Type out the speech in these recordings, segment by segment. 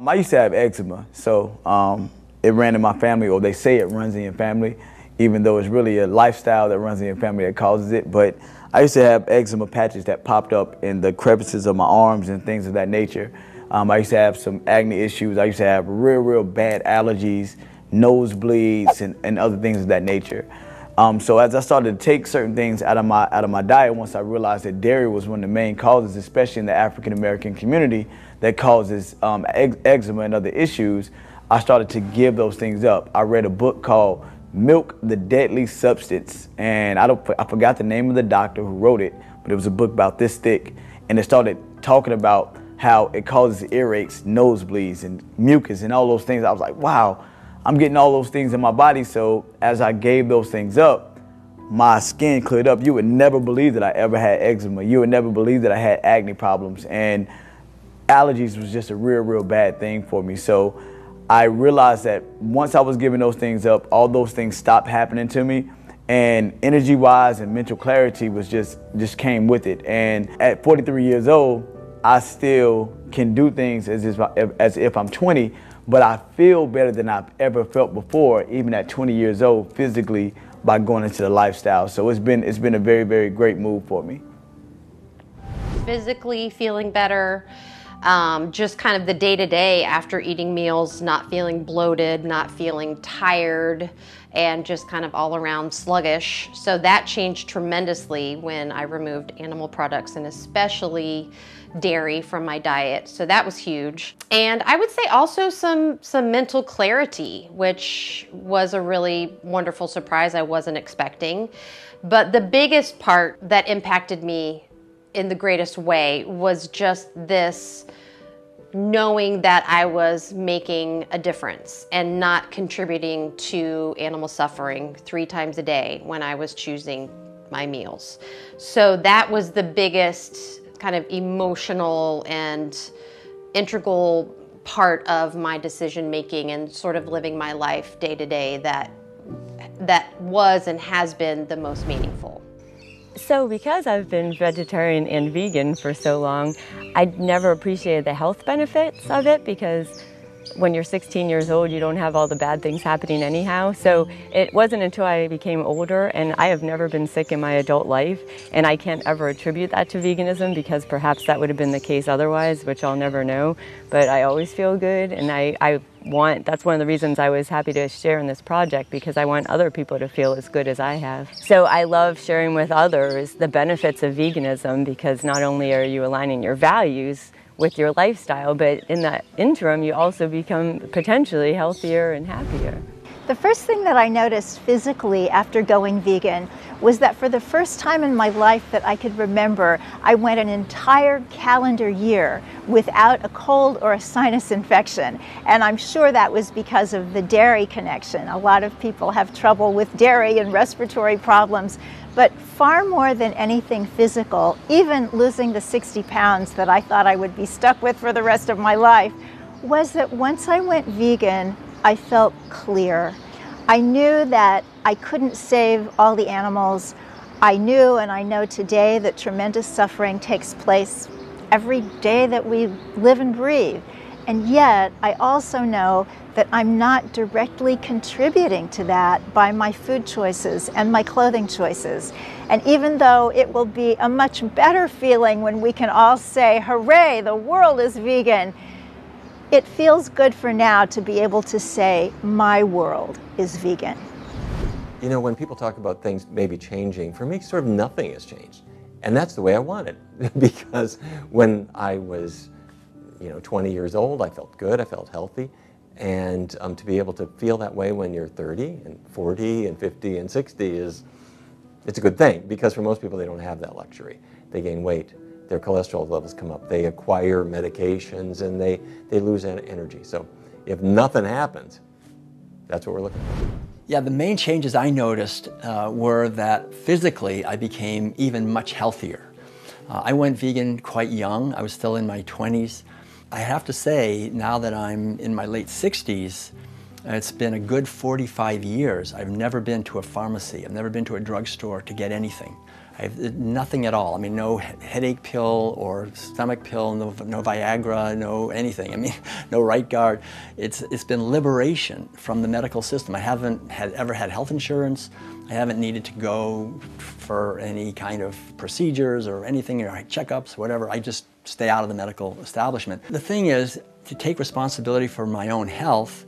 I used to have eczema, so it ran in my family, or they say it runs in your family, even though it's really a lifestyle that runs in your family that causes it. But I used to have eczema patches that popped up in the crevices of my arms and things of that nature. I used to have some acne issues. I used to have real bad allergies, nosebleeds, and other things of that nature. So as I started to take certain things out of my diet, once I realized that dairy was one of the main causes, especially in the African American community, that causes eczema and other issues, I started to give those things up. I read a book called Milk, the Deadly Substance, and I forgot the name of the doctor who wrote it, but it was a book about this thick, and it started talking about how it causes earaches, nosebleeds, and mucus, and all those things. I was like, wow, I'm getting all those things in my body. So as I gave those things up, my skin cleared up. You would never believe that I ever had eczema. You would never believe that I had acne problems, and allergies was just a real bad thing for me. So I realized that once I was giving those things up, all those things stopped happening to me, and energy-wise and mental clarity was just came with it. And at 43 years old, I still can do things as if I'm 20, but I feel better than I've ever felt before, even at 20 years old, physically, by going into the lifestyle. So it's been a very great move for me. Physically feeling better, just kind of the day-to-day after eating meals, not feeling bloated, not feeling tired, and just kind of all around sluggish. So that changed tremendously when I removed animal products, and especially dairy from my diet. So that was huge. And I would say also some mental clarity, which was a really wonderful surprise I wasn't expecting. But the biggest part that impacted me in the greatest way was just this knowing that I was making a difference and not contributing to animal suffering 3 times a day when I was choosing my meals. So that was the biggest kind of emotional and integral part of my decision making and sort of living my life day to day that was and has been the most meaningful. So because I've been vegetarian and vegan for so long, I never appreciated the health benefits of it, because when you're 16 years old, you don't have all the bad things happening anyhow. So it wasn't until I became older, and I have never been sick in my adult life, and I can't ever attribute that to veganism, because perhaps that would have been the case otherwise, which I'll never know. But I always feel good, and that's one of the reasons I was happy to share in this project, because I want other people to feel as good as I have. So I love sharing with others the benefits of veganism, because not only are you aligning your values with your lifestyle, but in that interim, you also become potentially healthier and happier. The first thing that I noticed physically after going vegan was that for the first time in my life that I could remember, I went an entire calendar year without a cold or a sinus infection. And I'm sure that was because of the dairy connection. A lot of people have trouble with dairy and respiratory problems. But far more than anything physical, even losing the 60 pounds that I thought I would be stuck with for the rest of my life, was that once I went vegan, I felt clear. I knew that I couldn't save all the animals. I knew, and I know today, that tremendous suffering takes place every day that we live and breathe. And yet, I also know that I'm not directly contributing to that by my food choices and my clothing choices. And even though it will be a much better feeling when we can all say, hooray, the world is vegan, it feels good for now to be able to say, my world is vegan. You know, when people talk about things maybe changing, for me, sort of nothing has changed. And that's the way I want it. Because when I was 20 years old, I felt good, I felt healthy. And to be able to feel that way when you're 30 and 40 and 50 and 60 it's a good thing, because for most people they don't have that luxury. They gain weight, their cholesterol levels come up, they acquire medications, and they lose energy. So if nothing happens, that's what we're looking for. Yeah, the main changes I noticed were that physically I became even much healthier. I went vegan quite young. I was still in my 20s. I have to say, now that I'm in my late 60s, it's been a good 45 years. I've never been to a pharmacy. I've never been to a drugstore to get anything. I have nothing at all. I mean, no headache pill or stomach pill, no Viagra, no anything. I mean, no right guard. It's been liberation from the medical system. I haven't ever had health insurance. I haven't needed to go for any kind of procedures or anything, or checkups, whatever. I just stay out of the medical establishment. The thing is, to take responsibility for my own health,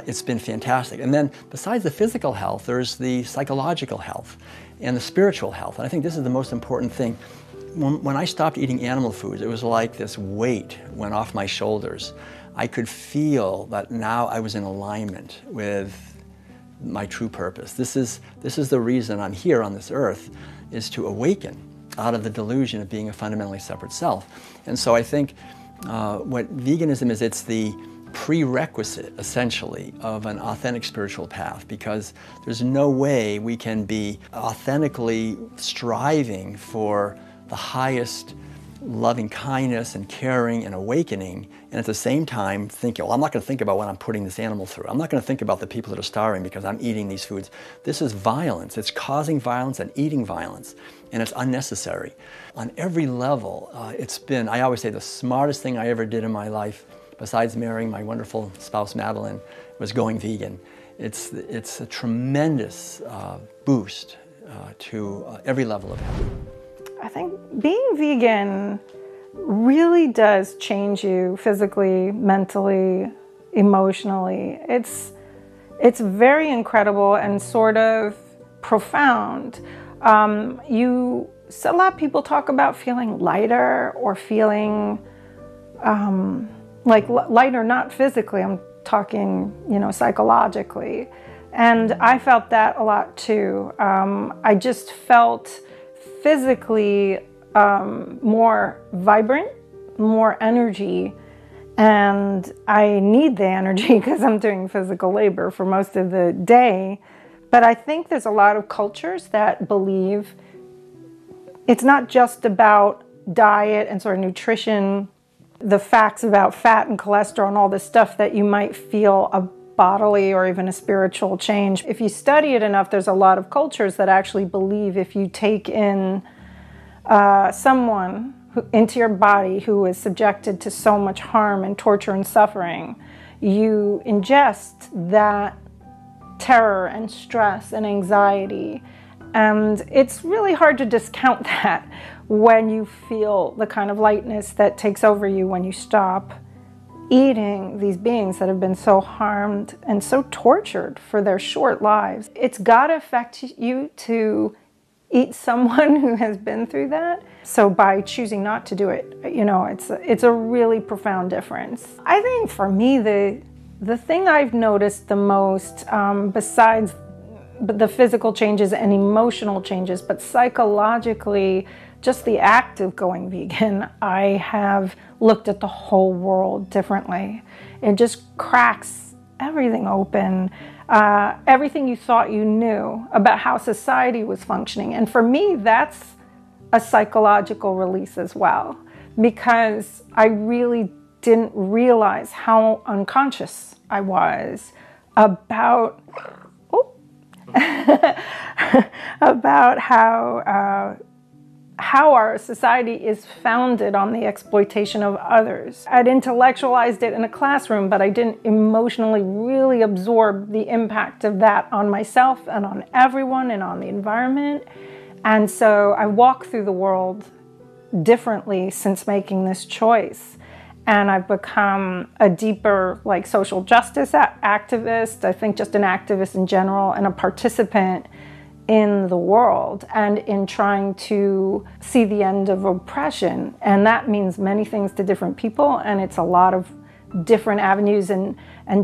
it's been fantastic. And then besides the physical health, there's the psychological health and the spiritual health. And I think this is the most important thing. When I stopped eating animal foods, it was like this weight went off my shoulders. I could feel that now I was in alignment with my true purpose. This is the reason I'm here on this earth, is to awaken out of the delusion of being a fundamentally separate self. And so I think what veganism is, it's the prerequisite, essentially, of an authentic spiritual path, because there's no way we can be authentically striving for the highest loving kindness and caring and awakening, and at the same time thinking, well, I'm not going to think about what I'm putting this animal through. I'm not going to think about the people that are starving because I'm eating these foods. This is violence. It's causing violence and eating violence, and it's unnecessary. On every level, it's been, I always say, the smartest thing I ever did in my life, besides marrying my wonderful spouse Madeline, was going vegan. It's a tremendous boost to every level of health. I think being vegan really does change you physically, mentally, emotionally. It's very incredible and sort of profound. A lot of people talk about feeling lighter or feeling like lighter, not physically, I'm talking, psychologically. And I felt that a lot too. I just felt physically more vibrant, more energy, and I need the energy because I'm doing physical labor for most of the day. But I think there's a lot of cultures that believe it's not just about diet and sort of nutrition, the facts about fat and cholesterol and all this stuff that you might feel a bodily or even a spiritual change. If you study it enough, there's a lot of cultures that actually believe if you take in someone into your body who is subjected to so much harm and torture and suffering, you ingest that terror and stress and anxiety. And it's really hard to discount that when you feel the kind of lightness that takes over you when you stop eating these beings that have been so harmed and so tortured for their short lives. It's got to affect you to eat someone who has been through that. So by choosing not to do it, it's a really profound difference. I think for me, the thing I've noticed the most, besides the physical changes and emotional changes, but psychologically, just the act of going vegan, I have looked at the whole world differently. It just cracks everything open, everything you thought you knew about how society was functioning. And for me, that's a psychological release as well, because I really didn't realize how unconscious I was about about how our society is founded on the exploitation of others. I'd intellectualized it in a classroom, but I didn't emotionally really absorb the impact of that on myself and on everyone and on the environment. And so I walk through the world differently since making this choice. And I've become a deeper social justice activist, I think just an activist in general, and a participant in the world and in trying to see the end of oppression. And that means many things to different people, and it's a lot of different avenues and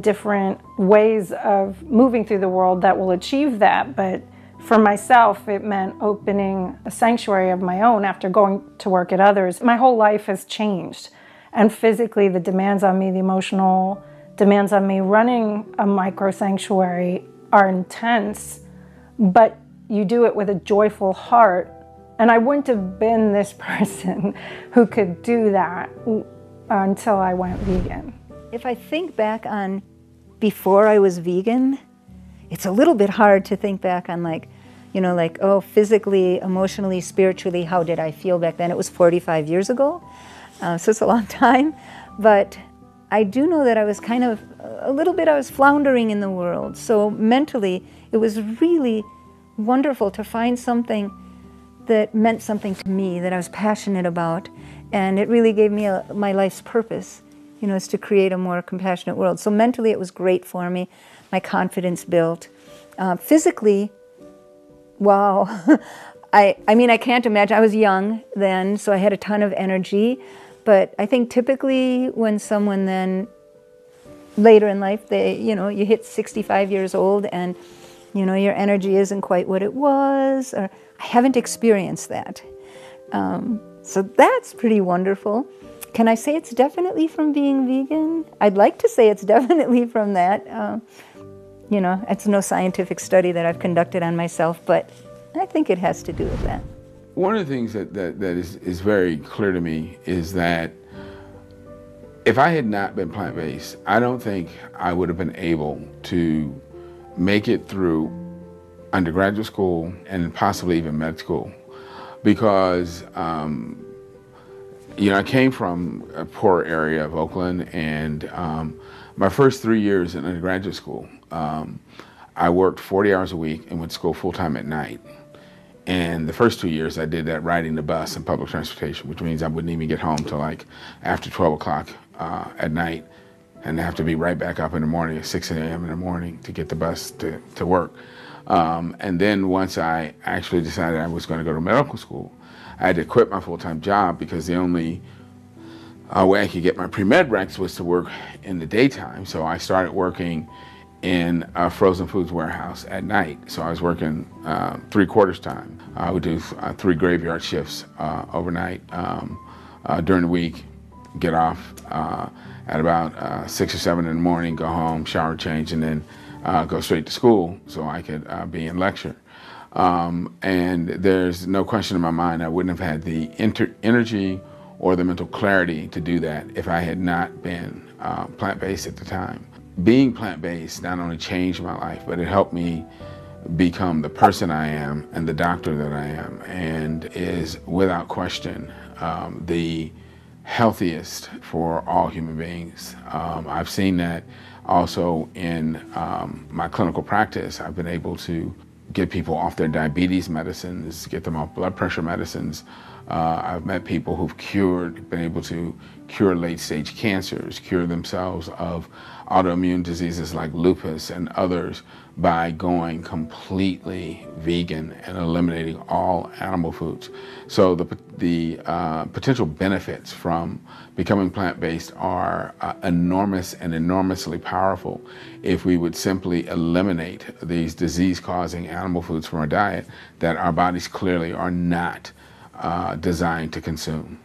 different ways of moving through the world that will achieve that. But for myself, it meant opening a sanctuary of my own after going to work at others. My whole life has changed. And physically, the demands on me, the emotional demands on me running a micro sanctuary are intense, but you do it with a joyful heart. And I wouldn't have been this person who could do that until I went vegan. If I think back on before I was vegan, it's a little bit hard to think back on you know, like, oh, physically, emotionally, spiritually, how did I feel back then? It was 45 years ago, so it's a long time. But I do know that I was kind of, a little bit, I was floundering in the world. So mentally, it was really wonderful to find something that meant something to me, that I was passionate about. And it really gave me my life's purpose, you know, is to create a more compassionate world. So mentally, it was great for me. My confidence built. Physically, wow. I mean, I can't imagine. I was young then, so I had a ton of energy. But I think typically when someone then, later in life, you hit 65 years old and, you know, your energy isn't quite what it was, or I haven't experienced that. So that's pretty wonderful. Can I say it's definitely from being vegan? I'd like to say it's definitely from that. You know, it's no scientific study that I've conducted on myself, but I think it has to do with that. One of the things that is very clear to me is that if I had not been plant-based, I don't think I would have been able to make it through undergraduate school and possibly even med school, because you know, I came from a poor area of Oakland, and my first 3 years in undergraduate school, I worked 40 hours a week and went to school full-time at night. And the first 2 years I did that riding the bus and public transportation, which means I wouldn't even get home till like after 12 o'clock at night, and have to be right back up in the morning at 6 a.m. in the morning to get the bus to work. And then once I actually decided I was going to go to medical school, I had to quit my full-time job because the only way I could get my pre-med ranks was to work in the daytime. So I started working in a frozen foods warehouse at night. So I was working 3/4 time. I would do 3 graveyard shifts overnight during the week, get off at about 6 or 7 in the morning, go home, shower, change, and then go straight to school so I could be in lecture. And there's no question in my mind I wouldn't have had the energy or the mental clarity to do that if I had not been plant-based at the time. Being plant-based not only changed my life, but it helped me become the person I am and the doctor that I am, and is without question the healthiest for all human beings. I've seen that also in my clinical practice. I've been able to get people off their diabetes medicines, get them off blood pressure medicines. I've met people who've been able to cure late-stage cancers, cure themselves of autoimmune diseases like lupus and others by going completely vegan and eliminating all animal foods. So the potential benefits from becoming plant-based are enormous and enormously powerful if we would simply eliminate these disease-causing animal foods from our diet that our bodies clearly are not designed to consume.